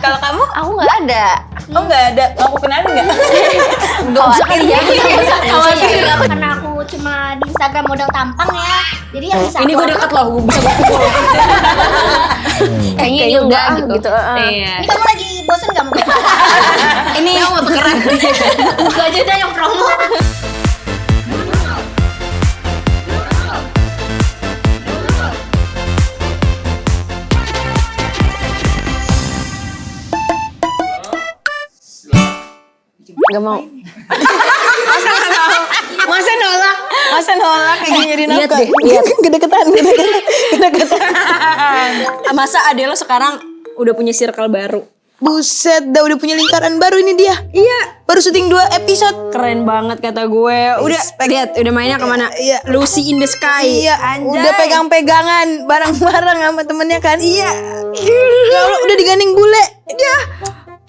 Kalau kamu? Aku nggak ada. Oh nggak ada. Aku kenalin nggak? Nggak usah kali ya. Karena aku cuma di Instagram modal tampang ya. Jadi yang bisa Ini gue deket loh, gue bisa pukul. Kayaknya ini udah gitu. Iya. Ini kamu lagi bosen gak mau? Ini yang mau tukeran. Gue aja dah yang promo. Gak mau. Masa nolak kayak nyari Lihat nafkah. deh, lihat. Kedeketan. Masa ade lo sekarang udah punya circle baru? Buset, udah punya lingkaran baru ini dia. Iya. Baru syuting 2 episode. Keren banget kata gue. Udah, Respect. lihat, udah mainnya kemana? Iya. Lucy in the Sky. Iya, udah pegang-pegangan bareng-bareng sama temennya kan. Iya. Ya Allah, udah digandeng bule. Iya.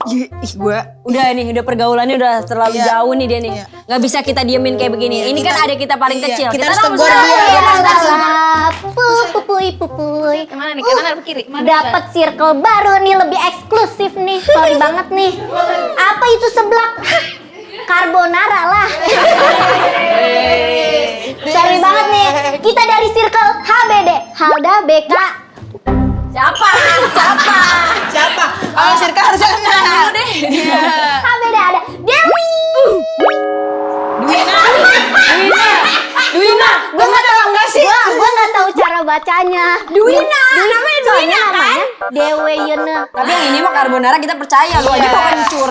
Ih, gue udah nih, udah pergaulannya udah terlalu Iya. jauh nih dia nih. Iya. Nggak bisa kita diemin kayak begini. Iya, Ini kita- kan ada kita paling iya, kecil. kita harus harus tegur dia. Pupuy. Kemana nih? Kanan atau kiri? Dapat circle baru nih, lebih eksklusif nih. Sorry banget nih. Apa itu seblak? Carbonara lah. Sorry banget nih. Kita dari circle HBD, Halda BK. Siapa? Oh, Sirka harus kenal. HBD ada Dewi. Duina. Gue nggak tahu enggak sih. Gua nggak tahu cara bacanya. Duina. Namanya Duina kan? Dewe Yena. Tapi yang ini mah carbonara kita percaya. Lu aja hancur.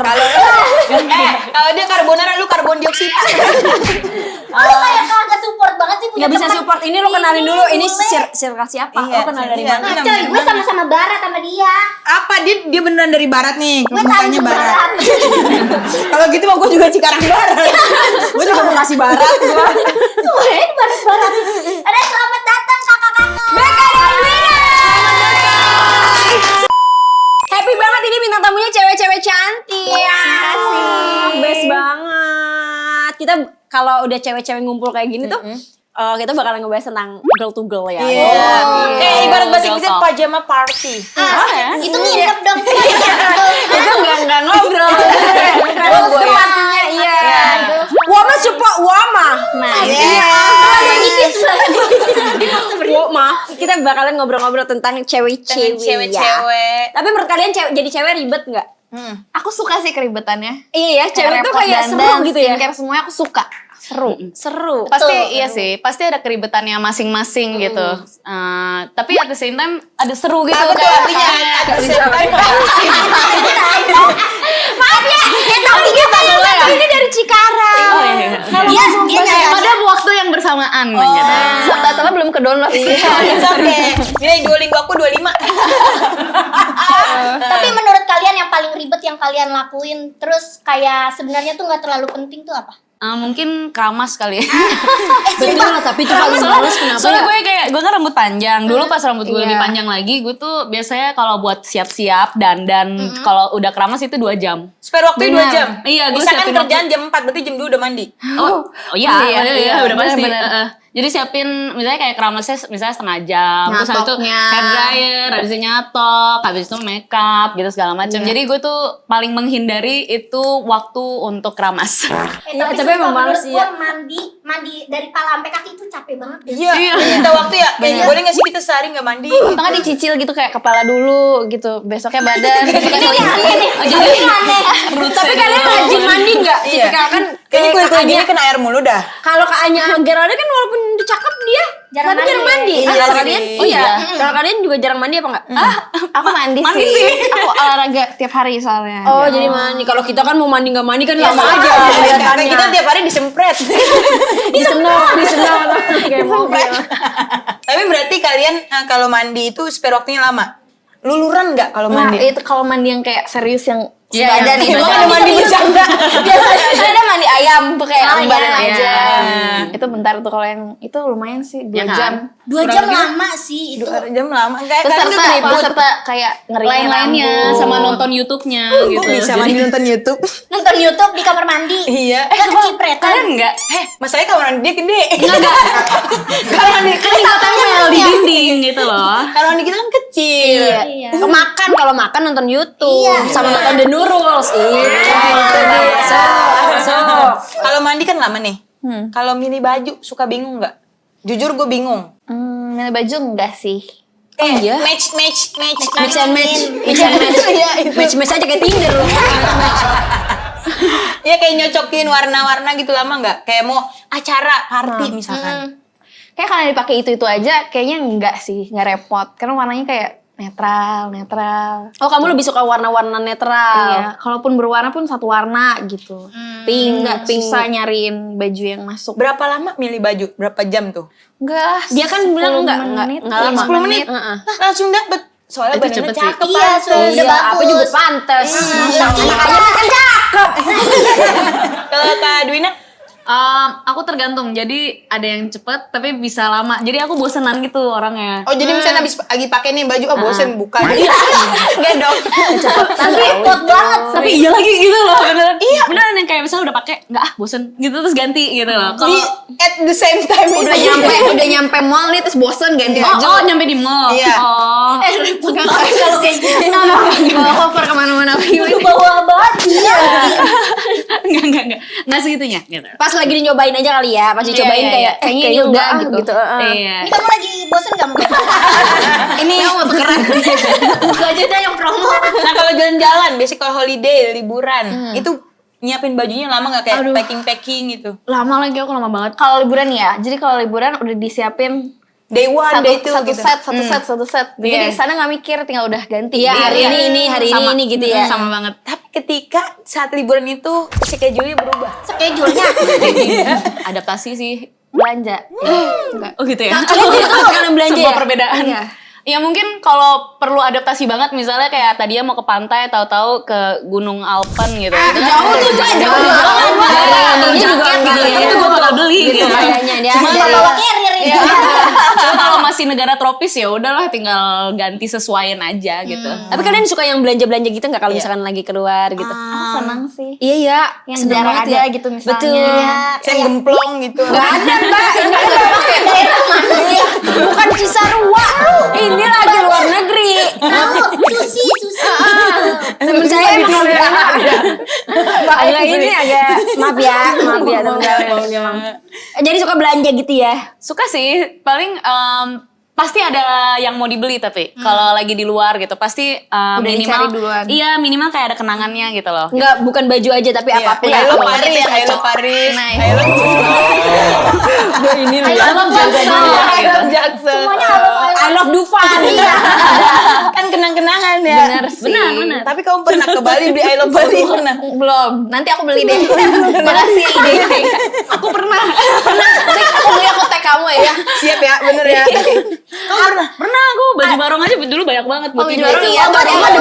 Kalau dia carbonara, lu karbon dioksida. Lu kayak kagak support banget sih punya Nggak bisa teman. support. Ini lo kenalin dulu. Ini bule. circle siapa? Iya, Lo kenal dari iya. mana? Nah, coy, gue sama-sama barat sama dia. Apa dia beneran dari barat nih? Gue Mukanya tahu barat. barat. Kalau gitu mah gue juga Cikarang barat. Gue juga mau kasih barat. Semuanya di barat-barat. Ada selamat datang kakak-kakak. Beka dan Duina. Happy banget ini bintang tamunya cewek-cewek cantik. Best banget. Kita kalau udah cewek-cewek ngumpul kayak gini tuh, kita bakalan ngebahas tentang girl to girl ya. Iya. Kayak ibarat bahasa Inggrisnya pajama party. Itu nginep dong. Itu enggak ngobrol. Oh, gue ya. Artinya iya. Wama support Wama. Nah, Iya. Wama. Kita bakalan ngobrol-ngobrol tentang cewek-cewek. Cewek-cewek. Tapi menurut kalian jadi cewek ribet nggak? Aku suka sih keribetannya. Iya ya, cewek tuh repot kayak dandan, seru gitu ya. skincare semuanya aku suka. Seru. Betul. Pasti iya sih, pasti ada keribetannya masing-masing gitu. Tapi at the same time ada seru gitu. Apa tuh kayak- artinya? Maaf ya, tapi kita yang satu ini dari Cikarang. Oh iya. Dia nggak Pada waktu yang bersamaan gitu. Subtitlenya belum ke download. Oke. Ini Duolingo aku 25. Tapi menurut kalian yang paling ribet yang kalian lakuin, terus kayak sebenarnya tuh nggak terlalu penting tuh apa? Mungkin keramas kali ya. Betul lah, tapi itu paling males kenapa Soalnya ya? gue kan rambut panjang. Dulu pas rambut gue lebih panjang lagi, gue tuh biasanya kalau buat siap-siap dandan kalau udah keramas itu 2 jam. Spare waktu 2 Benar. jam. Iya, gue Misalkan siapin kerjaan jam 4, berarti jam 2 udah mandi. Oh iya, udah pasti. bener. Jadi siapin misalnya kayak keramasnya misalnya setengah jam, terus habis itu Nyatoknya. hair dryer, habis itu nyatok, habis itu makeup gitu segala macam. Jadi gue tuh paling menghindari itu waktu untuk keramas. Iya, tapi sumpah emang males, menurut iya. gua mandi dari pala sampai kaki itu capek banget deh. Iya. Minta waktu ya. Boleh nggak sih kita sehari nggak mandi? Atau nggak dicicil gitu kayak kepala dulu gitu, besoknya badan. Jadi Aneh. Tapi kalian rajin mandi nggak? Iya. Tipikal kan Kayaknya kayak kulit gini kena air mulu dah. kalau Kak Geralda kan walaupun cakep dia Jarang tapi jarang mandi. mandi. Iya Kalau sih. kalian, oh iya. Kalau kalian juga jarang mandi apa enggak? aku mandi sih. Aku olahraga tiap hari soalnya. Oh, jadi mandi. Kalau kita kan mau mandi nggak mandi kan lama aja Kayak kelihatannya. kita tiap hari disempret. disenol kayak mobil. Tapi berarti kalian kalau mandi itu spare waktunya lama. Luluran nggak kalau Nah, mandi? itu kalau mandi yang kayak serius yang Iya, sebadan iya. itu. Emang ada mandi bercanda? Biasanya ada mandi ayam tuh kayak Oh, lembaran iya. aja. Iya. Itu bentar tuh kalau yang itu lumayan sih 2 Ya kan? jam. 2 jam lama sih itu. 2 jam lama. Kayak Beserta kayak ngeringin lain-lainnya rambut. sama nonton YouTube-nya gitu. Bisa mandi nonton YouTube. Nonton YouTube di kamar mandi. Iya. Kan kecipretan. Kalian enggak? Masalahnya kamar mandi dia gede. Kalau mandi kan tinggal tempel di dinding gitu loh. Kamar mandi kita kan kecil. Iya. Makan kalau makan nonton YouTube Iya. sama nonton The Nurul. Kalau mandi kan lama nih. Kalau milih baju suka bingung nggak? Jujur gue bingung. Milih baju enggak sih. Match. Mix and match. Match aja kayak Tinder loh. Ya kayak nyocokin warna-warna gitu lama nggak? Kayak mau acara party misalkan. Kayak kalau dipakai itu aja kayaknya enggak sih, enggak repot. Karena warnanya kayak netral. Oh, kamu lebih suka warna-warna netral. Iya, kalaupun berwarna pun satu warna gitu. Pink, enggak susah nyariin baju yang masuk. Berapa lama milih baju? Berapa jam tuh? Enggak, Dia kan bilang enggak menit. lama. 10 menit. Langsung dapet. Soalnya Itu badannya cepet sih. cakep. Iya, pantes. udah bagus. Apa juga pantas. Makanya kan cakep. Kalau Kak Dwina? Aku tergantung. Jadi ada yang cepet tapi bisa lama. Jadi aku bosenan gitu orangnya. Oh jadi misalnya habis lagi pakai nih baju, bosen buka. Enggak dong. Tapi hot banget. Tapi iya lagi gitu loh. Beneran yang kayak misalnya udah pakai enggak bosen gitu terus ganti gitu loh. Di Kalau at the same time udah nyampe mall nih terus bosen ganti baju. oh nyampe di mall. Iya. Oh. Kalau kayak gitu. Bawa koper kemana-mana Bawa baju. Enggak segitunya gitu. Pas lagi nyobain aja kali ya. Pas dicobain Iya, kayak kayaknya kayaknya ini udah udah gitu. Iya. Ini kamu lagi bosen gak mungkin? Ini mau tukeran. Gue aja dah yang promo. Nah kalau jalan-jalan, biasanya kalau holiday, liburan, itu nyiapin bajunya lama nggak kayak packing gitu? Lama lagi aku lama banget. Kalau liburan ya, jadi kalau liburan udah disiapin Day one, satu, day two satu gitu. satu set. Jadi Iya. di sana nggak mikir, tinggal udah ganti. Iya, hari ini, hari Sama. ini gitu ya. Sama banget. Tapi ketika saat liburan itu schedule-nya berubah. Schedule-nya. Adaptasi sih. Belanja. Enggak. Oh gitu ya. Kalian itu karena belanja Sebuah ya? perbedaan. Iya. Ya mungkin kalau perlu adaptasi banget misalnya kayak tadinya mau ke pantai tahu-tahu ke Gunung Alpen gitu. Jauh tuh, jauh. Ini juga Jaket gitu ya. itu gue bakal beli gitu. Kayaknya dia. Cuma Bawa kalau carrier ini. cuma kalau masih negara tropis ya udahlah tinggal ganti sesuaiin aja gitu. Tapi kalian suka yang belanja-belanja gitu nggak kalau misalkan lagi keluar gitu? Aku senang sih. Iya ya, Yang jarang ada gitu misalnya. Betul. Saya gemplong gitu. Gak ada mbak, ini pakai daerah mana sih? Bukan Cisarua, ini lagi luar negeri. Susi. Temen saya emang agak ini agak maaf ya temen saya. Jadi suka belanja gitu ya? Suka sih, paling pasti ada yang mau dibeli tapi kalau lagi di luar gitu pasti minimal dicari duluan. iya minimal kayak ada kenangannya gitu loh. Enggak, bukan baju aja tapi apapun. I love Iya, Paris, iya, I love Paris, Nice. I love Gue ini loh. I love Jackson. I love Jackson. I love Dufan. Kan kenang-kenangan ya. Benar sih. Benar. Tapi kamu pernah ke Bali beli I love Bali pernah? Belum. Nanti aku beli deh. Makasih ide. Aku pernah. Nanti aku beli, aku tag kamu ya. Siap ya, bener ya. Kamu pernah? Pernah aku baju barong aja dulu banyak banget buat baju ini. barong Iya, baju barong.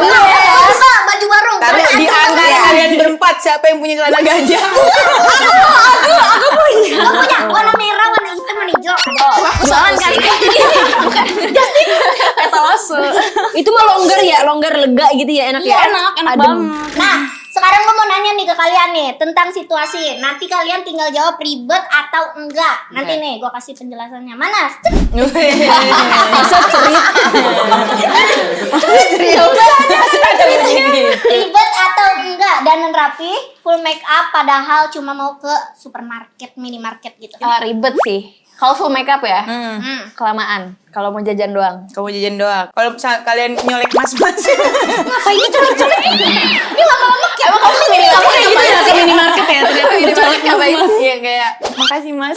Baju barong. Taruh di antara kalian berempat siapa yang punya celana gajah? Aku punya warna merah, warna hitam, warna hijau. Jualan kali. Bukan. Etalase. Itu mah longgar lega gitu ya, enak ya. Enak Adem. banget. Nah, sekarang gue mau nanya nih ke kalian nih tentang situasi. Nanti kalian tinggal jawab ribet atau enggak. Nanti nih gue kasih penjelasannya. Mana? Ribet atau enggak? Dandan rapi, full make up padahal cuma mau ke supermarket, minimarket gitu. Ribet sih. Kalau full makeup ya, Hmm. kelamaan. Kalau mau jajan doang. Kamu jajan doang. Kalau misalnya kalian nyolek mas-mas, Ngapain itu colek-colek? Ini lama-lama kayak Emang kamu milih kamu Kayak gitu ya ke minimarket ya ternyata Dicolek ngapain? iya kayak makasih mas.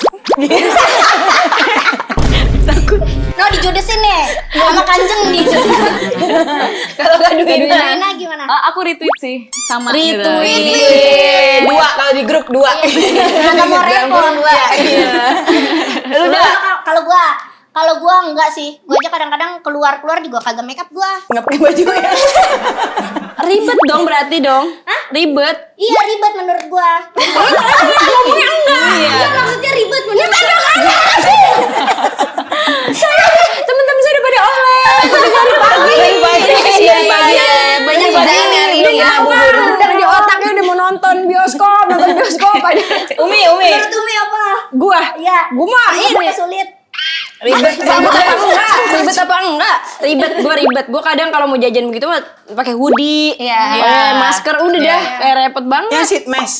no dijodosin nih sama kanjeng nih. Kalau Kak Dwina, Gimana gimana? Aku retweet sih sama gitu. dua kalau di grup dua. Nggak mau repot. Lu udah Kalau gua enggak sih. Gua aja kadang-kadang keluar juga kagak make up gua. nggak pakai baju ya? Ribet dong berarti dong. ribet. Iya ribet menurut gua. Ngomongnya enggak. Iya maksudnya ribet menurut gua. Temen-temen saya udah pada online. Dari pagi. Dari pagi. Banyak banget yang hari ini Udah bubur. Dari di otaknya udah mau nonton bioskop aja. Umi. Menurut Umi apa? Gua. Iya. Gua mah Ribet ini. apa sulit? Ribet apa enggak? Ribet. Gua kadang kalau mau jajan begitu mah pakai hoodie, pakai masker udah dah, kayak repot banget. Yang sit mes.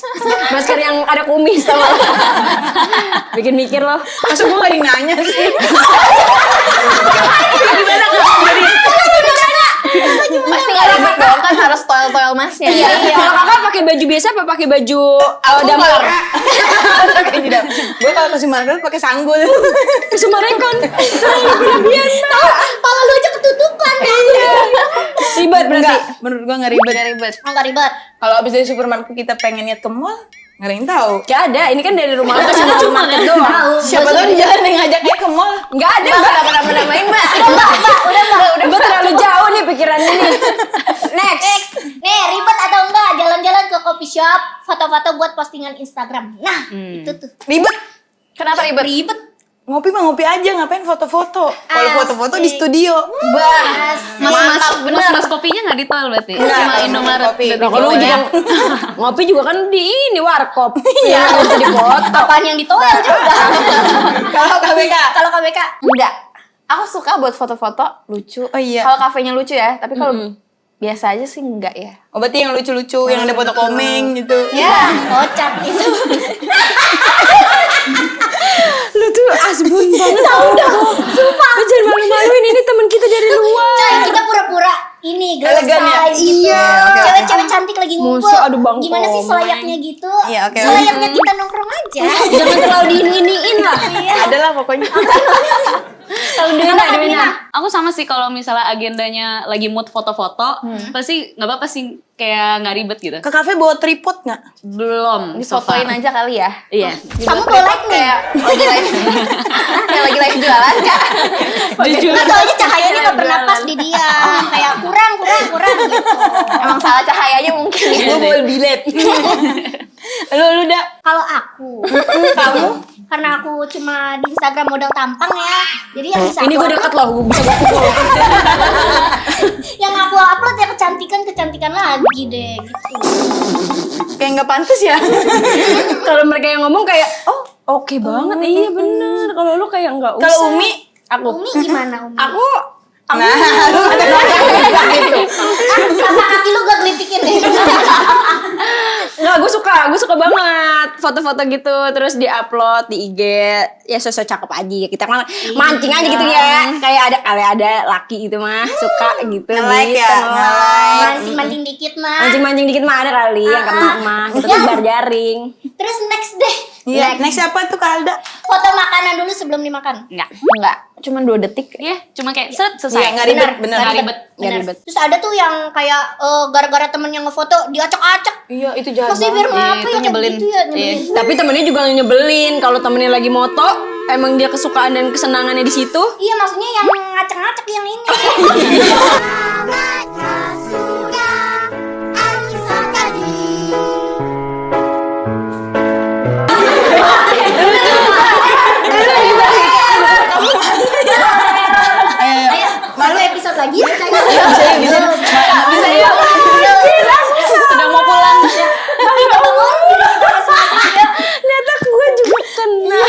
Masker yang ada kumis sama. Bikin mikir loh. Masa gue gak nanya sih. Pasti nggak ribet dong kan harus toel masnya. Kalau kakak pakai baju biasa apa pakai baju damar? Gue kalau kasih marker pakai sanggul. Kesumarekon. Terlalu berlebihan. Kepala lu aja ketutupan. Ribet berarti. Enggak, menurut gue gak ribet. Oh nggak ribet. Kalau abis dari supermarket kita pengen niat ke mall, gak ada yang tahu. Gak ada, ini kan dari rumah ke supermarket doang. Siapa tahu di jalan yang ngajaknya ke mall. Gak ada, Mbak. Namain Mbak. Udah terlalu jauh nih pikirannya nih. Next. Nih ribet atau enggak jalan-jalan ke coffee shop, foto-foto buat postingan Instagram. Nah itu tuh. Ribet. Kenapa ribet? Ribet. Ngopi mah ngopi aja, ngapain foto-foto. Kalau Asik. foto-foto di studio. Mas kopinya nggak ditol berarti? Enggak, Cuma Indomaret. kopi. Detik Nah, kalau itu juga ya. ngopi juga kan di ini warkop. Iya, bisa dipoto. Apaan yang ditoel juga. Kalau KBK. Kalau KBK. Enggak. Aku suka buat foto-foto lucu. Oh iya. Kalau kafenya lucu ya, tapi kalau biasa aja sih enggak ya. Oh berarti yang lucu-lucu, yang ada foto komeng gitu. Ya, kocak itu. Lu tuh asbun banget. Tahu dah. Sumpah. Lu jangan malu-maluin, ini teman kita dari luar. Coy, kita pura-pura ini girl Elegan ya? style gitu. Iya, oke. Cewek-cewek cantik lagi ngumpul. Musuh, aduh, Bang Gimana sih Komeng. selayaknya gitu? Iya, oke. Selayaknya kita nongkrong aja. Jangan terlalu diini-iniin lah. Ada lah pokoknya. Kalau Dewina. Aku sama sih kalau misalnya agendanya lagi mood foto-foto, pasti nggak apa-apa sih kayak nggak ribet gitu. Ke kafe bawa tripod nggak? Belum. Difotoin aja kali ya. Iya. Kamu bawa light nih. Kayak lagi live. Kayak lagi live jualan Kak. Jujur. Nah, soalnya cahayanya nggak pernah pas di dia. Kayak kurang gitu. Emang salah cahayanya mungkin ya. Gue bawa bilet. Lu dah. Kalau aku, Kamu? karena aku cuma di Instagram modal tampang ya. Jadi yang bisa Ini aku gue upload- deket loh, gue bisa gue pukul. yang aku upload ya kecantikan lagi deh gitu. Kayak nggak pantas ya. Kalau mereka yang ngomong kayak, oh oke banget, iya bener. Kalau lu kayak nggak usah. Kalau Umi, aku, Umi gimana Umi? aku nah, lu ada gitu. Sama kaki lu gak gelitikin deh. nggak, gue suka banget foto-foto gitu, terus diupload di IG, ya sosok cakep aja. Kita kan mancing aja gitu ya, kayak ada laki itu mah suka gitu. Nge-like gitu, ya, nge-like. Mancing-mancing dikit mah. Mancing-mancing dikit mah ada kali yang kena mah, kita tebar jaring. Terus next deh. Iya, next apa tuh Kak Alda? Foto makanan dulu sebelum dimakan. Enggak. Cuman 2 detik. Iya, cuma kayak set Iya, selesai. nggak ribet, bener. Nggak ribet. Bener. Terus ada tuh yang kayak gara-gara temennya ngefoto diacak-acak. Iya, itu jahat Pasti biar ngapa itu ya kayak nyebelin. gitu ya, nyebelin. Tapi temennya juga nyebelin kalau temennya lagi moto, emang dia kesukaan dan kesenangannya di situ. Iya maksudnya yang ngacak-ngacak yang ini. Ayo, satu episode lagi ya. Bisa. Bisa ya. Udah mau pulang. Ternyata gue juga kena.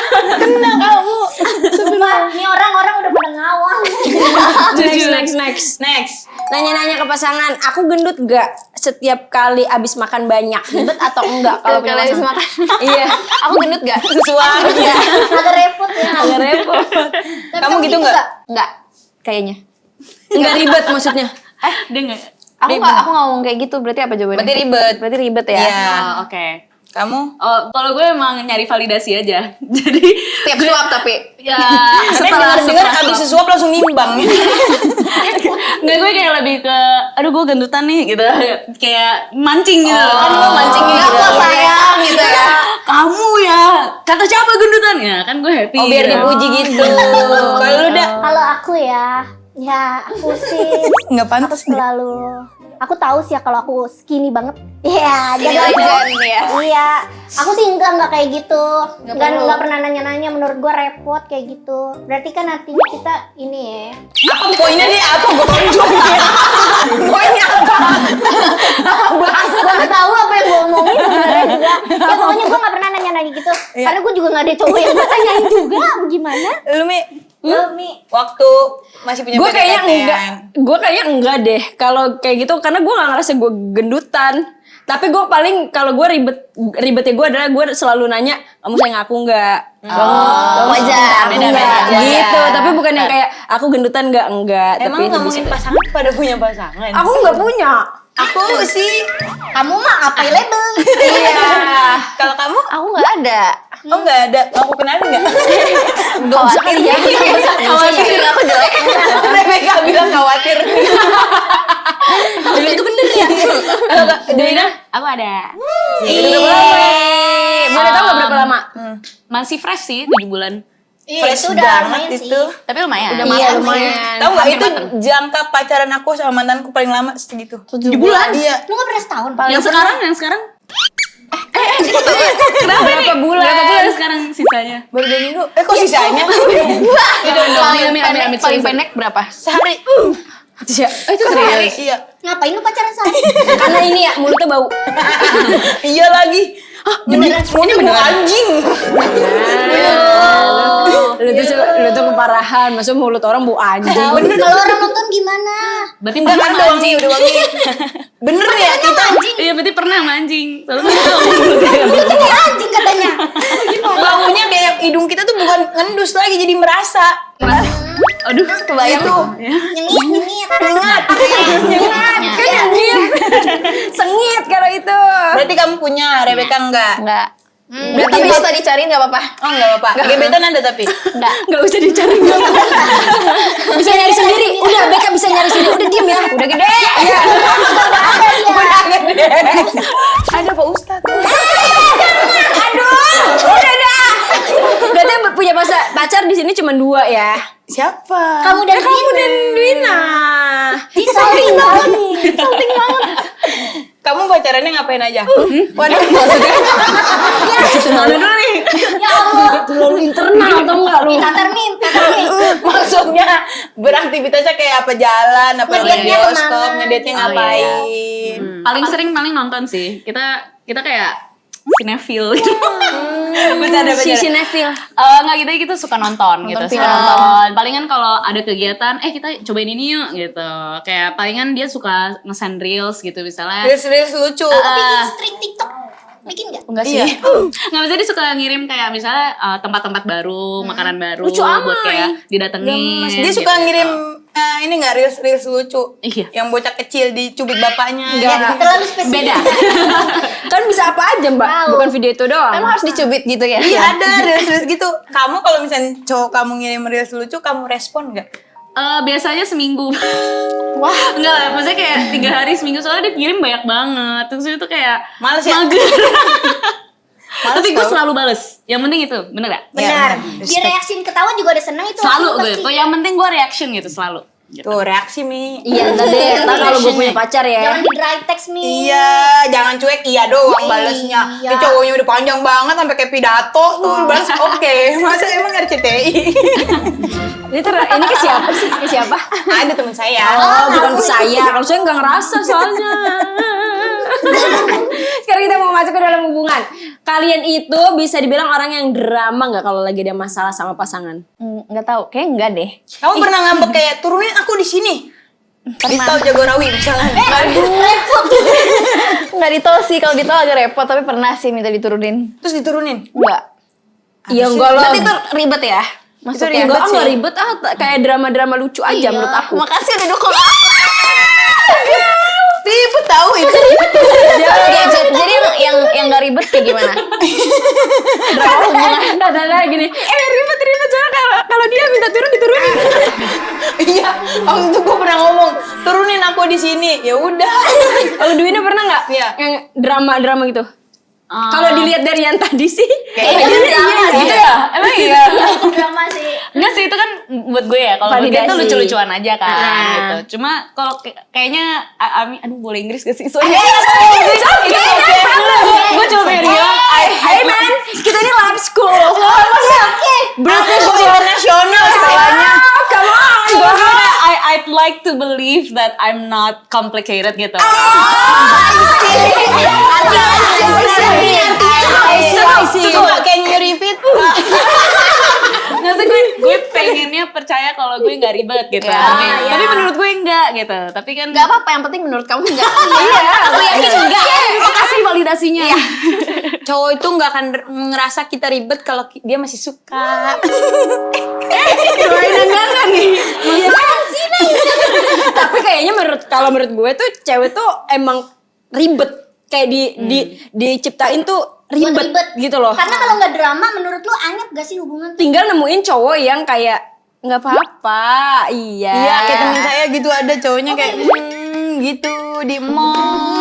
Sumpah, ini orang-orang udah pada ngawang. Next. Nanya-nanya ke pasangan, aku gendut gak setiap kali abis makan banyak? Ribet atau enggak kalau Kalau punya habis pasangan? makan. Iya, Aku gendut gak? Sesuatu. Agak repot ya. agak repot. Tapi Kamu gitu nggak? Enggak. Kayaknya. Enggak ribet maksudnya. Dia nggak. Aku ngomong kayak gitu, berarti apa jawabannya? Berarti ribet. Berarti ribet ya. Iya. Oh, oke. Kamu? Oh, kalau gue emang nyari validasi aja. Jadi Tiap suap tapi. ya Setelah dengar abis sesuap langsung nimbang. nggak, gue kayak lebih ke aduh gue gendutan nih gitu, kayak mancing gitu. Kan lo mancing Ya gitu. kok sayang gitu ya. Kamu ya kata siapa gendutan ya, kan gue happy. Oh biar gitu. dipuji gitu. Kalau lu dah Kalau aku ya aku sih nggak pantas nih. selalu aku tahu sih ya kalau aku skinny banget Iya, Ini jadi aku, legend ya. iya, aku sih enggak kayak gitu, enggak pernah nanya-nanya. Menurut gue repot kayak gitu. Berarti kan artinya kita ini ya. Apa poinnya nih? Apa gue tonjok? Poinnya apa? Gue nggak tahu apa yang gue omongin sebenarnya juga. Ya pokoknya gue nggak pernah nanya-nanya gitu. Karena gue juga nggak ada cowok yang gue tanyain juga. Gimana? Lu Mi, waktu masih punya Gue kayaknya PDKT-an. enggak. Gue kayaknya enggak deh. Kalau kayak gitu karena gue nggak ngerasa gue gendutan. Tapi gue paling kalau gue ribetnya gue adalah gue selalu nanya, kamu sayang aku enggak? Wajar, beda-beda. Gitu. Tapi bukan yang kayak aku gendutan enggak. Emang Tapi ngomongin pasangan pada punya pasangan? aku enggak punya. Aku sih. Kamu mah apa label? Iya. Kalau kamu? Aku nggak ada. Oh nggak ada. Mau aku kenalin nggak? Nggak usah kali ya. Khawatir aku jelek. Rebecca bilang khawatir. Itu bener ya? Duina? Aku ada. Boleh tahu nggak berapa lama? Masih fresh sih, 7 bulan. Fresh itu udah banget lumayan sih. itu. Tapi lumayan. Iya lumayan. Tahu nggak itu jangka pacaran aku sama mantanku paling lama segitu. 7 bulan? Iya. Lu nggak pernah setahun? Yang sekarang? Berapa bulan? Berapa bulan sekarang sisanya? Baru 2 minggu. Kok sisanya? Paling pendek berapa? Sehari. Itu serius? Iya. Ngapain lu pacaran sama? Karena ini ya mulutnya bau. Iya lagi. Hah, ini bau anjing. Lu tuh keparahan. Maksudnya mulut orang bau anjing. Bener. Kalau orang nonton gimana? Berarti Udah pernah kan sama udah wangi, anjing. udah wangi. Bener ya kita. Iya, berarti pernah sama anjing. Soalnya Mulutnya kayak anjing katanya. Baunya kayak hidung kita tuh bukan ngendus lagi jadi merasa. aduh, kebayang tuh. Nyengit. Kan anjing. Sengit kalau itu. Berarti kamu punya, Rebecca enggak? Enggak. Udah tapi bisa dicariin nggak apa-apa. Oh enggak apa-apa. Gebetan ada tapi. Enggak usah dicari. Bisa nyari sendiri. Udah Becca bisa nyari sendiri. Udah diem ya. Udah gede. Iya. Udah gede. Ada Pak Ustadz. Udah dah. Berarti punya pacar di sini cuma 2 ya. Siapa? Kamu dan Kamu dan Dwina. salting banget. Kamu pacarannya ngapain aja? Waduh, maksudnya. Mana dulu nih? Ya Allah. Terlalu internal atau enggak lu? Tatar nih. Maksudnya beraktivitasnya kayak apa, jalan, apa Ngedate-nya bioskop, kemana? ngedate-nya Oh, iya, ngapain? Paling sering nonton sih. Kita kayak sinefil gitu. Bercanda. Sinefil. Enggak kita suka nonton gitu, suka film. nonton. Palingan kalau ada kegiatan, kita cobain ini yuk gitu. Kayak palingan dia suka nge-send reels gitu misalnya. Reels lucu. Bikin streak TikTok. Bikin nggak? Enggak sih. Iya. Nggak bisa dia suka ngirim kayak misalnya tempat-tempat baru, makanan baru Lucu buat amat. kayak didatengin. Dia suka gitu. ngirim ini nggak reels lucu. Iya. Yang bocah kecil dicubit bapaknya. Ya, terlalu spesifik. Beda. Kan bisa apa aja Mbak, Tahu. bukan video itu doang. Emang harus dicubit gitu ya? Iya ada reels gitu. Kamu kalau misalnya cowok kamu ngirim reels lucu, kamu respon nggak? Biasanya seminggu. Wah, enggak lah, maksudnya kayak 3 hari seminggu soalnya dia kirim banyak banget. Terus itu kayak Males ya? mager. Tapi gue tau. selalu bales. Yang penting itu, bener gak? Benar. Ya, Dia reaksiin ketawa juga udah seneng itu. Selalu aku gue. pasti. Tuh yang penting gue reaction gitu selalu. Gitu. Tuh reaksi Mi. Iya, entar deh. Ntar kalau gue punya pacar ya. Jangan di dry text nih. Iya, jangan cuek iya doang balesnya. Iya. Ini cowoknya udah panjang banget sampai kayak pidato tuh balas oke. Masa emang RCTI? Ini ke siapa sih? Ke siapa? Ada teman saya. Oh, bukan ke saya. Kalau saya nggak ngerasa soalnya. Sekarang kita mau masuk ke dalam hubungan. Kalian itu bisa dibilang orang yang drama nggak kalau lagi ada masalah sama pasangan? Nggak tahu, kayak enggak deh. Kamu pernah ngambek kayak turunin aku di sini? Di tol Jagorawi misalnya. Nggak di tol sih, kalau di tol agak repot, tapi pernah sih minta diturunin. Terus diturunin. Enggak. Iya enggak lah. Berarti itu ribet ya? Masuknya. Enggak, nggak ribet kayak drama-drama lucu aja menurut aku. Makasih udah dukung. Tipe tahu itu. Jadi yang nggak ribet kayak gimana? Drama hubungan. Kata-kata gini, ribet soalnya kalau dia minta turun diturunin. Iya, waktu itu gue pernah ngomong turunin aku di sini. Ya udah. Kalau Dwina pernah nggak? Iya. Yang drama gitu. Kalau dilihat dari yang tadi sih, Kayaknya gitu ya? Emang iya? Itu drama sih. Enggak sih, itu kan buat gue ya. Kalau buat dia tuh Validasi. lucu-lucuan aja kan Nah. gitu. Cuma kalau kayaknya Ami, aduh boleh Inggris gak sih? Sorry. Gue cuma pengen bilang, hey man, kita ini lab school. Berarti gue internasional sekolahnya. Come on, go ahead. I'd like to believe that I'm not complicated gitu. Coba can you repeat? Nggak sih, gue pengennya percaya kalau gue nggak ribet gitu. Tapi menurut gue enggak gitu. Tapi kan Gak apa-apa, yang penting menurut kamu enggak. aku yakin enggak. Makasih validasinya. Cowok itu nggak akan ngerasa kita ribet kalau dia masih suka. Tapi kayaknya kalau menurut gue tuh cewek tuh emang ribet. Kayak diciptain tuh ribet, gitu loh. Karena kalau nggak drama, menurut lu anget gak sih hubungan tuh? Tinggal nemuin cowok yang kayak nggak apa-apa, iya. Iya, kayak temen saya gitu ada cowoknya kayak gitu di mall.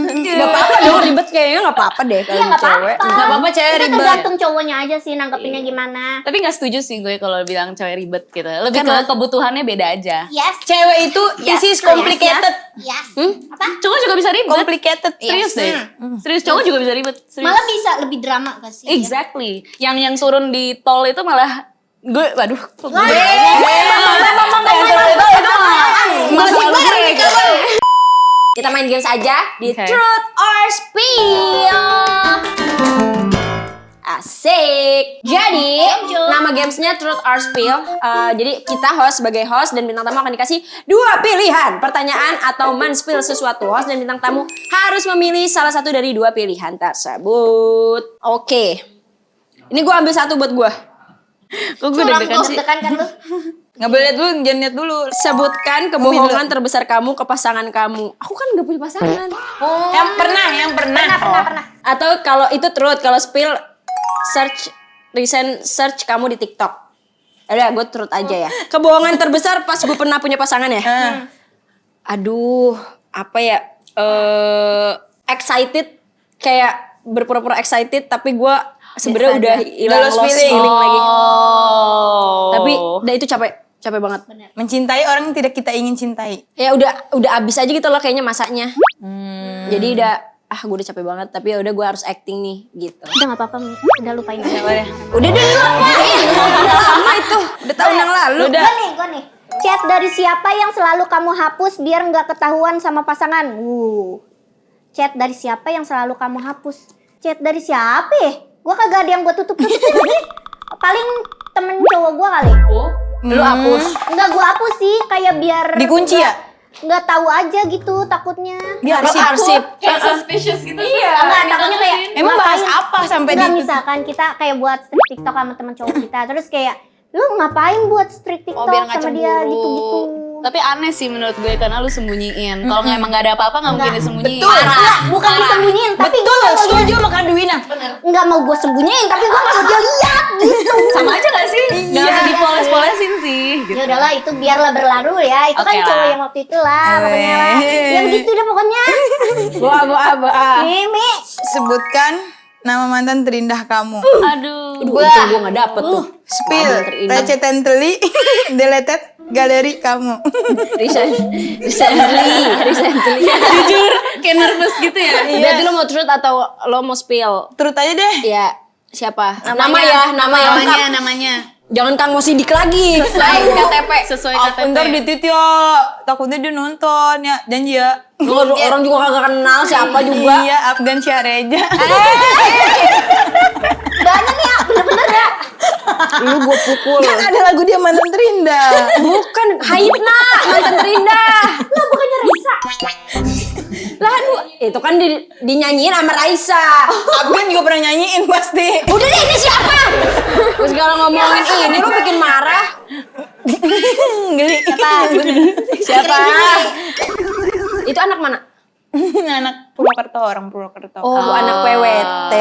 Nggak apa-apa dong ribet kayaknya nggak apa-apa deh kalau Iya nggak cewek. apa-apa. Nggak apa-apa cewek Itu ribet. tergantung cowoknya aja sih nanggepinnya gimana. Tapi nggak setuju sih gue kalau bilang cewek ribet gitu. Lebih ke kebutuhannya beda aja. Yes. Cewek itu is complicated. Yes. Apa? Cowok juga bisa ribet. Complicated. Serius deh. Serius cowok juga bisa ribet. Serius. Malah bisa lebih drama gak sih? Exactly. Yang turun di tol itu malah gue, waduh. Masalah gue. Kita main games aja di Oke. Truth or Spill. Asik. Jadi nama gamesnya Truth or Spill. Jadi kita sebagai host dan bintang tamu akan dikasih 2 pilihan pertanyaan atau men-spill sesuatu. Host dan bintang tamu harus memilih salah satu dari 2 pilihan tersebut. Oke. Ini gue ambil satu buat gue. Kok gue Curang deg-degan tuh, sih? tekan kan lu. Nggak boleh lihat dulu, jangan lihat dulu. Sebutkan kebohongan terbesar kamu ke pasangan kamu. Aku kan gak punya pasangan. Yang pernah. Pernah. Atau kalau itu truth, kalau spill recent search kamu di TikTok. Udah, gue truth aja ya. Kebohongan terbesar pas gue pernah punya pasangan ya. Aduh, apa ya? Excited, kayak berpura-pura excited, tapi gue sebenarnya udah hilang lost lost feeling. feeling lagi. Oh. Tapi udah itu capek banget. Mencintai orang yang tidak kita ingin cintai. Ya udah abis aja gitu loh kayaknya masanya. Jadi udah gue udah capek banget, tapi ya udah gue harus acting nih gitu. Udah gak apa-apa, Mi. Udah lupain aja. Udah deh lama itu. Udah tahun yang lalu. Gue nih. Chat dari siapa yang selalu kamu hapus biar nggak ketahuan sama pasangan? Chat dari siapa yang selalu kamu hapus? Chat dari siapa ya? Gue kagak ada yang gue tutup-tutupin lagi. Paling temen cowok gue kali. Lu hapus. Enggak gue hapus sih, kayak biar Dikunci ya? nggak tahu aja gitu takutnya. Dia Arsip. Kayak suspicious gitu. Enggak, takutnya kayak Emang bahas ngapain? apa sampai Enggak, di misalkan kita kayak buat streak TikTok sama teman cowok kita, terus kayak lu ngapain buat streak TikTok biar nggak sama dia cemburu. gitu-gitu. Tapi aneh sih menurut gue karena lu sembunyiin. Kalau emang gak ada apa-apa gak mungkin disembunyiin. Enggak, bukan disembunyiin, tapi gue Betul, nggak mau setuju sama Kak Duwina. nggak mau gue sembunyiin, tapi gue nggak mau dia lihat gitu. Sama aja gak sih? Gak usah dipoles-polesin sih. Gitu. Ya udahlah, itu biarlah berlalu ya. Itu kan Oke cowok lah. yang waktu itu lah, pokoknya lah. Ya begitu deh pokoknya. Boa. Mimi. Sebutkan nama mantan terindah kamu. Aduh. Untung gue gak dapet tuh. Spill, Terindah. recently, deleted galeri kamu. Recently. Jujur kayak nervous gitu ya. Berarti lo mau truth atau lo mau spill? Turut aja deh. Ya, siapa? Nama yang lengkap. Namanya. Jangan Kang Sidik lagi. Sesuai KTP. Sesuai KTP. Ntar di tweet ya, takutnya dia nonton ya, janji ya. Orang juga kagak kenal siapa juga. Iya, Afgan Syahreja. Banyak ya, bener-bener ya. Lu gue pukul. Kan ada lagu dia mantan terindah. Bukan, Haitna, mantan terindah. Lah bukannya Risa. Lah aduh, itu kan dinyanyiin sama Raisa. Afgan juga pernah nyanyiin pasti. Udah deh, ini siapa? Terus kalau ngomongin ini lu bikin marah. Geli. Siapa? Itu anak mana? Anak Purwokerto, orang Purwokerto. Oh, anak PWT.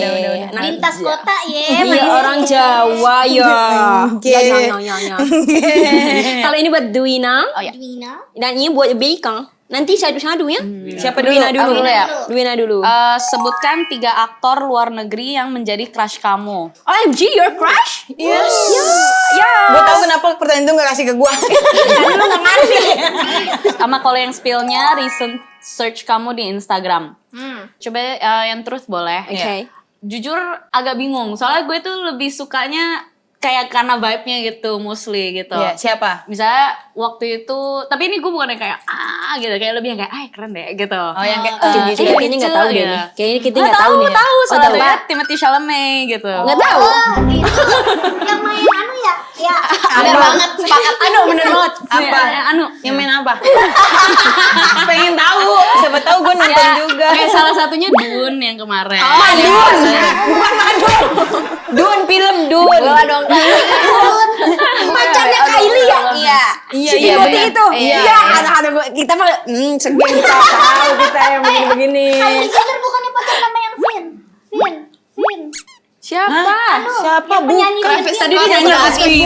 Udah. Lintas kota Iya, ya. orang Jawa ya. Oke. Ya. Kalau ini buat Duwina. Oh ya. Duwina. Dan ini buat Bacon. Nanti sadu ya. Siapa Duwina dulu? dulu. Aku dulu ya? Duwina dulu. Sebutkan 3 aktor luar negeri yang menjadi crush kamu. OMG, your crush? Yes. Gue tahu kenapa pertanyaan itu gak kasih ke gue. Karena lu gak ngerti. Sama kalau yang spillnya recent search kamu di Instagram. Coba yang truth boleh. Oke. Jujur agak bingung. Soalnya gue tuh lebih sukanya kayak karena vibe-nya gitu, mostly gitu. Iya, siapa? Misalnya waktu itu, tapi ini gue bukan yang kayak gitu, kayak lebih yang kayak keren deh gitu. Oh, yang kayak Kayaknya gak tahu deh nih. Kayaknya kita gak tahu nih. Tahu Oh, soalnya tahu. Timothée Chalamet gitu. Gak tahu. Yang main anu ya? Ya. Bener banget, sepakat. Bener banget. Apa? Anu. Yang main apa? Pengen tahu. Siapa tahu gue nonton juga. Kayak salah satunya Dune yang kemarin. Madun. Bukan Madun. Dun film Dun. Bola dong. Pacarnya Kylie ya? Iya. Iya, Si iya, Timothy bener. itu. Iya, Iya, anak-anak gue. Kita mah segen kita tahu kita yang begini-begini. Kylie Jenner bukannya pacar sama yang Vin. Siapa? Siapa? Penyanyi Bukan. Vin. Tadi dia nyanyi lagi.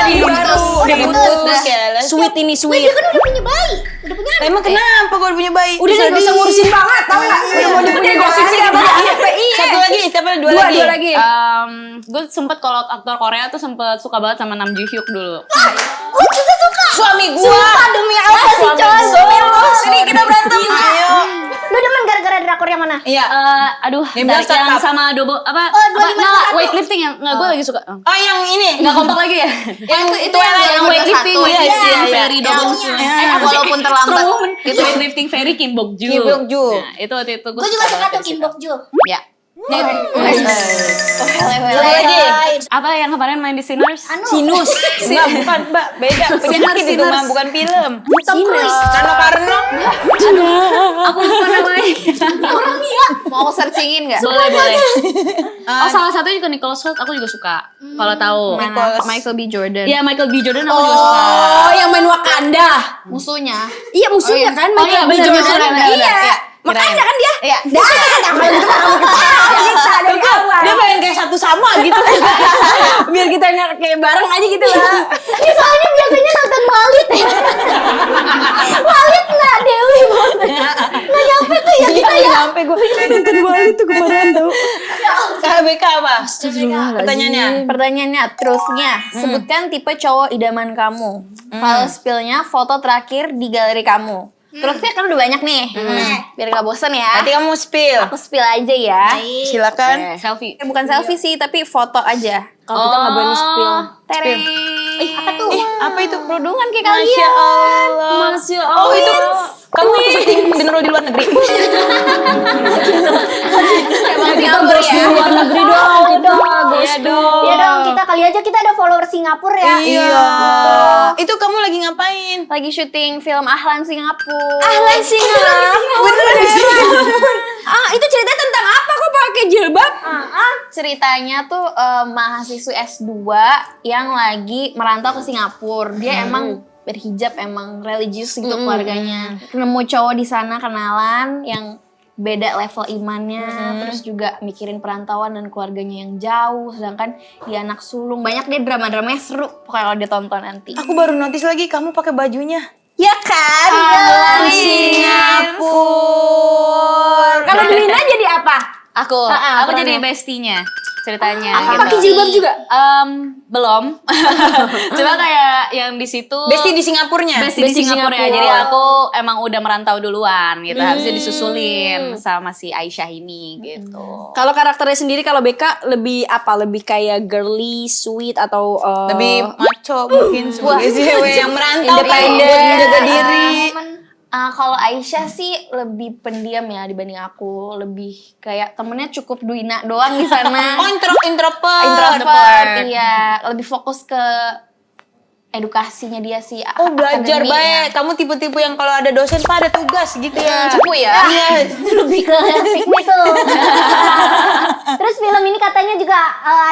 Ini baru. Udah putus. Sweet ini sweet. Dia kan udah punya bayi. Udah punya anak. Emang kenapa gue udah punya bayi? Udah deh, gak usah ngurusin banget, tau gak? Udah mau dipunya gosip sih apa? Iya. Satu lagi, siapa? Dua Dua lagi. Gue sempet kalau aktor Korea tuh sempet suka banget sama Nam Ji Hyuk dulu. Gue juga suka. Suami gue. Sumpah demi apa sih coy? Sini kita berantem. Ayo. Lu demen gara-gara drakor yang mana? Iya. Aduh, Yang yang, bilang startup. sama Dobo apa? Oh, 25 Nggak, satu. weightlifting yang nggak gue lagi suka. Oh yang ini. Nggak kompak lagi ya? Itu yang weightlifting, satu. weightlifting Iya, iya, Ferry iya. Dobong Walaupun terlambat. itu weightlifting Ferry Kim Bok Joo. Kim Bok Joo. Nah, itu waktu itu Gue juga suka tuh Kim Bok Joo. Ya. lagi. Apa yang kemarin main di Sinners? Sinus. Enggak, bukan, Mbak. Beda. Penyakit itu mah bukan film. Tom Cruise. Karno. Aku lupa namanya. Mau searchingin nggak? Boleh. Oh, salah satunya juga Nicholas Hoult aku juga suka. Kalau tahu. Mana? Michael B. Jordan. Iya, Michael B. Jordan aku juga suka. Oh, yang main Wakanda. Musuhnya. Iya, musuhnya kan. Oh iya, Michael B. bener, Jordan. bener, bener. Iya. Iya. Makanya kan dia. Iya. Kita dari awal. Dia pengen kayak satu sama gitu. Biar kita nggak kayak bareng aja gitu lah. Ini soalnya biasanya nonton Walit ya. Walit nggak Dewi nggak nyampe tuh ya kita ya. Sampai gue nonton Bali tuh kemarin tau. KBK apa? Pertanyaannya. Pertanyaannya, truthnya. Sebutkan tipe cowok idaman kamu. Kalau spillnya foto terakhir di galeri kamu. Truthnya kan udah banyak nih. Biar gak bosen ya. Nanti kamu spill. Aku spill aja ya. Silakan. Selfie. Bukan selfie sih, tapi foto aja. Kalau kita nggak berani spill. Tereng. Apa tuh? Apa itu? Kerudungan kayak Masya kalian. Allah. Masya Allah. Oh itu kamu waktu syuting bener di luar negeri. Emang Singapura ya. Luar negeri dong. Iya dong. Iya dong, kita kali aja kita ada follower Singapura ya. Iya. Itu kamu lagi ngapain? Lagi syuting film Ahlan Singapura. Ahlan Singapura. Beneran di Singapura. Itu ceritanya tentang apa kok pakai jilbab? Ceritanya tuh mahasiswa S2 yang lagi merantau ke Singapura. Dia emang berhijab, emang religius gitu keluarganya. Nemu cowok di sana kenalan yang beda level imannya, terus juga mikirin perantauan dan keluarganya yang jauh, sedangkan dia anak sulung. Banyak deh drama-dramanya seru pokoknya kalau ditonton nanti. Aku baru notice lagi kamu pakai bajunya. Ya kan? Ahlan Singapura. Kalau Duwina jadi apa? Aku perannya. jadi bestinya ceritanya. Apa gitu. pakai jilbab juga? Belum. Cuma kayak yang di situ. Besti di Singapurnya. Besti di Singapura ya. Jadi aku emang udah merantau duluan gitu. Habisnya disusulin sama si Aisyah ini gitu. Kalau karakternya sendiri kalau BK lebih apa? Lebih kayak girly, sweet atau Lebih maco mungkin sebagai cewek yang merantau kan Independen. buat menjaga diri. Kalau Aisyah sih lebih pendiam ya dibanding aku. Lebih kayak temennya cukup Duwina doang di sana. Oh introvert. Introvert, iya. Lebih fokus ke edukasinya dia sih. Oh belajar akademinya. baik. Kamu tipe-tipe yang kalau ada dosen pak ada tugas gitu ya. Cukup ya. Iya. Lebih ke asik gitu. Terus film ini katanya juga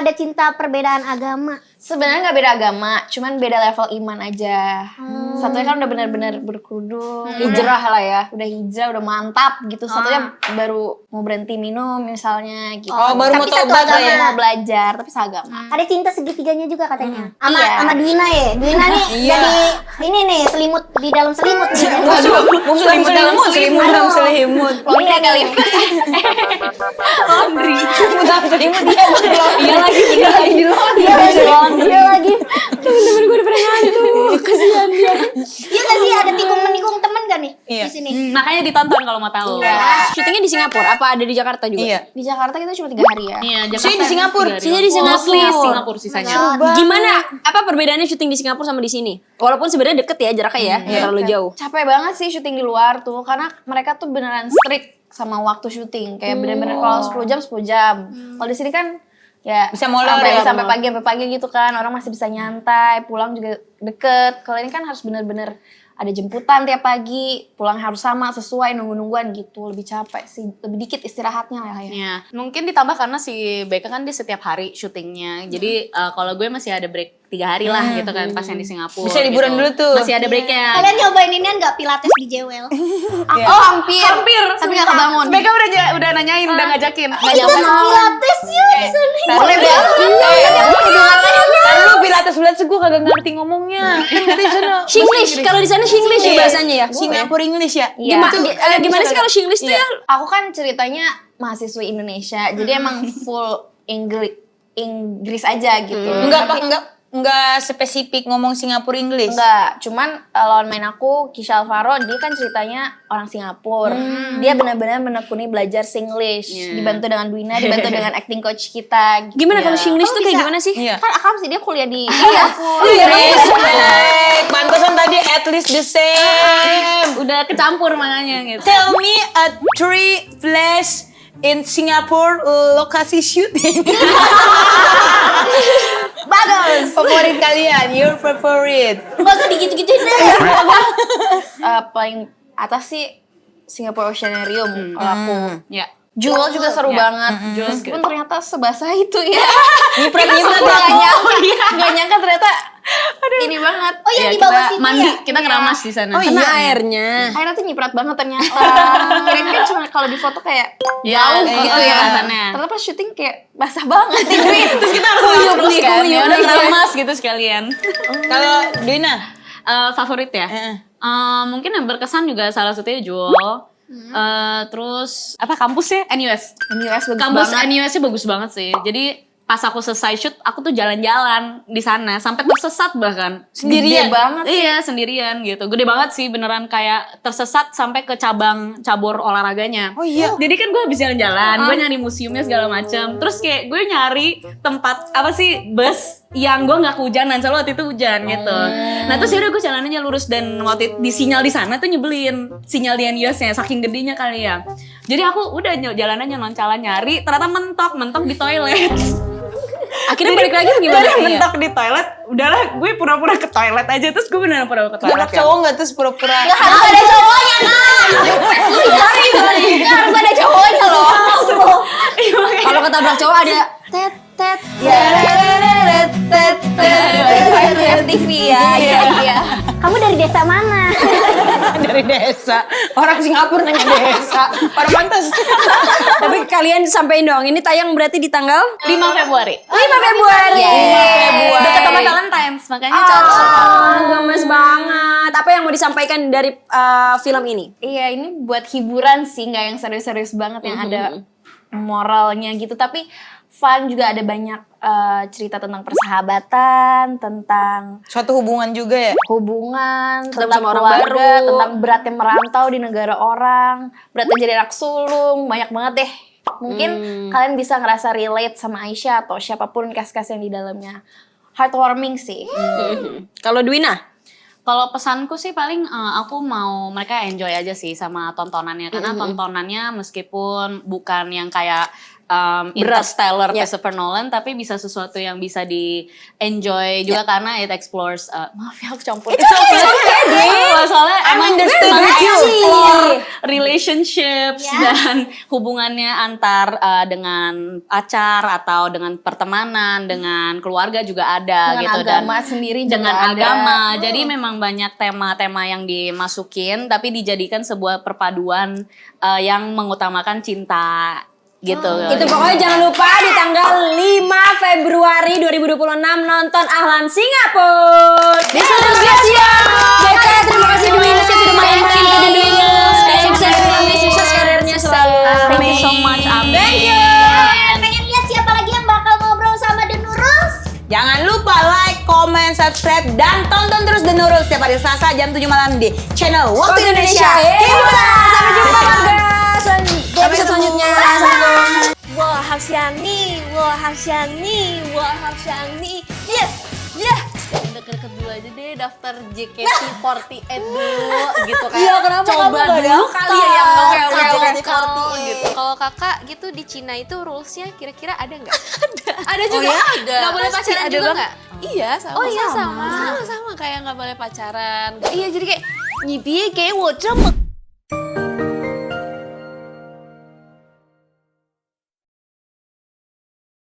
ada cinta perbedaan agama. Sebenarnya nggak beda agama, cuman beda level iman aja. Satunya kan udah benar-benar berkerudung, Hijrah lah ya. udah hijrah, udah mantap gitu. Satunya baru mau berhenti minum misalnya gitu. Oh, baru mau Tapi satu tobat lah agama. ya. mau belajar, tapi seagama. Ada cinta segitiganya juga katanya. Sama Iya. sama Dwina ya. Dwina nih jadi ini nih selimut di dalam selimut nih. Mau selimut dalam selimut dalam selimut. Laundry kali. Laundry. Selimut dalam selimut dia. Iya lagi, bener lagi di Dia lagi. Temen-temen gue udah pernah ngantuk. Kasihan dia. Iya gak sih ada tikung-menikung temen gak nih Iya. di sini? Makanya ditonton kalau mau tahu. Syutingnya di Singapura apa ada di Jakarta juga? Iya. Di Jakarta kita cuma 3 hari ya. Iya, Saya di Singapura. Saya di Singapura. Singapura sisanya. Gimana? Apa perbedaannya syuting di Singapura sama di sini? Walaupun sebenarnya deket ya jaraknya ya, nggak terlalu jauh. Capek banget sih syuting di luar tuh karena mereka tuh beneran strict sama waktu syuting. Kayak bener-bener kalau 10 jam 10 jam. Kalau di sini kan ya Bisa molor sampai, ya, sampai pagi gitu kan. Orang masih bisa nyantai, pulang juga deket. Kalau ini kan harus bener-bener ada jemputan tiap pagi, pulang harus sama sesuai nunggu-nungguan gitu. Lebih capek sih, lebih dikit istirahatnya lah ya. Ya, mungkin ditambah karena si Becca kan dia setiap hari syutingnya. Jadi kalau gue masih ada break 3 hari lah gitu kan pas yang di Singapura. Bisa liburan gitu. dulu tuh. Masih ada breaknya. Kalian nyobain ini nggak pilates di Jewel? Oh hampir, tapi gak kebangun. Becca udah nanyain, udah ngajakin. Nggak Itu nyampe. pilates ya di sana. Taruh lu pilates gue kagak ngerti ngomongnya. Kan katanya di sana Singlish, kalau di sana Singlish ya bahasanya ya. Singapura English ya. Iya. Gimana sih kalau Singlish tuh ya? Aku kan ceritanya mahasiswa Indonesia, jadi emang full Inggris aja gitu. Enggak spesifik ngomong Singapura English. Enggak, cuman lawan main aku, Kisha Alvaro, dia kan ceritanya orang Singapura. Dia benar-benar menekuni belajar Singlish, dibantu dengan Dwina, dibantu dengan acting coach kita. Gitu. Gimana kalau Singlish tuh kayak gimana sih? Iya. Kan Akam sih dia kuliah di Singapura. Respect. Pantesan tadi at least the same. Udah kecampur makanya gitu. Tell me a 3 place in Singapore lokasi syuting. Bagus. Favorit kalian, your favorite. Gak usah digitu-gituin deh. Paling atas sih Singapore Oceanarium kalau aku. Ya. Jewel juga seru banget. Meskipun ternyata sebasah itu ya. Nyiprat Gak nyangka ternyata ini banget. Oh yang Ya, di bawah kita situ mandi, ya? kita keramas di sana. Kena airnya. Akhirnya tuh nyiprat banget ternyata. Kirain kan cuma kalau di foto kayak Ya, jauh gitu ya. kelihatannya. Ternyata pas syuting kayak basah banget. Terus kita Kuyup nih, kan. Ya udah keramas gitu sekalian. Kalau Dina, Favorit ya? Mungkin yang berkesan juga salah satunya Jewel. Terus apa kampusnya? NUS. NUS bagus Kampus banget. NUS-nya bagus banget sih. Jadi pas aku selesai shoot, aku tuh jalan-jalan di sana sampai tersesat bahkan. Sendirian banget sih. Iya, sendirian gitu. Gede banget sih beneran kayak tersesat sampai ke cabur olahraganya. Oh iya. Jadi kan gue habis jalan-jalan, gue nyari museumnya segala macam. Terus kayak gue nyari tempat apa sih bus yang gue nggak kehujanan, soalnya waktu itu hujan gitu. Nah terus yaudah gue jalan aja lurus dan waktu di sinyal di sana tuh nyebelin sinyal di NUS-nya saking gedenya kali ya. Jadi aku udah jalan aja noncalan nyari, ternyata mentok di toilet. Akhirnya balik lagi gimana? Udah mentok di toilet, udahlah gue pura-pura ke toilet aja. Terus gue beneran pura-pura ke toilet. Galak cowok nggak terus pura-pura. Gak harus ada cowoknya kan? Gak harus ada cowoknya loh. Kalau ketabrak cowok ada Tet tet. Itu FTV ya. Iya. Kamu dari desa mana? Dari desa. Orang Singapura nanya desa. Orang pantas. Tapi kalian sampein dong, ini tayang berarti di tanggal 5 Februari. 5 Februari. Dekat sama Valentine's, makanya cocok. Gemes banget. Apa yang mau disampaikan dari film ini? Iya, ini buat hiburan sih, nggak yang serius-serius banget yang ada moralnya gitu. Tapi fun juga, ada banyak cerita tentang persahabatan, tentang Suatu hubungan juga ya. hubungan, Ketemu tentang sama orang keluarga, baru. tentang beratnya merantau di negara orang, beratnya jadi anak sulung, banyak banget deh. Mungkin kalian bisa ngerasa relate sama Aisyah atau siapapun cast-cast yang di dalamnya. Heartwarming sih. Kalau Dwina? Kalau pesanku sih paling aku mau mereka enjoy aja sih sama tontonannya, karena tontonannya meskipun bukan yang kayak Interstellar Christopher Nolan, tapi bisa sesuatu yang bisa di enjoy juga karena it explores maaf ya aku campur. Soalnya emang explore relationships dan hubungannya antar dengan pacar atau dengan pertemanan, dengan keluarga juga ada Dengan gitu agama dan sendiri juga dengan ada. agama. Jadi memang banyak tema-tema yang dimasukin tapi dijadikan sebuah perpaduan yang mengutamakan cinta gitu. Itu pokoknya jangan lupa di tanggal 5 Februari 2026 nonton Ahlan Singapura. JK, terima kasih Dwinus yang sudah main-main ke The Dwinus. Sukses filmnya, sukses karirnya selalu. Thank you so much, Amin. Thank you. Pengen lihat siapa lagi yang bakal ngobrol sama The Nurul? Jangan lupa like, comment, subscribe, dan tonton terus The Nurul setiap hari Selasa jam 7 malam di channel Waktu Indonesia. Hiburan. Sampai jumpa Marga. Di episode selanjutnya. Wah, Hafsyani, yes, deket-deket dulu aja deh daftar JKT48 dulu gitu kan. Iya, kenapa Coba kamu nggak dulu daftar? kali ya yang JKT48 kalau gitu. Kalau kakak gitu di Cina itu rulesnya kira-kira ada nggak? Ada juga. Oh, ya? Ada. Nggak boleh Pasti pacaran ada juga banget. nggak? Iya, sama. Oh iya, sama kayak nggak boleh pacaran. Iya, jadi kayak 你别给我这么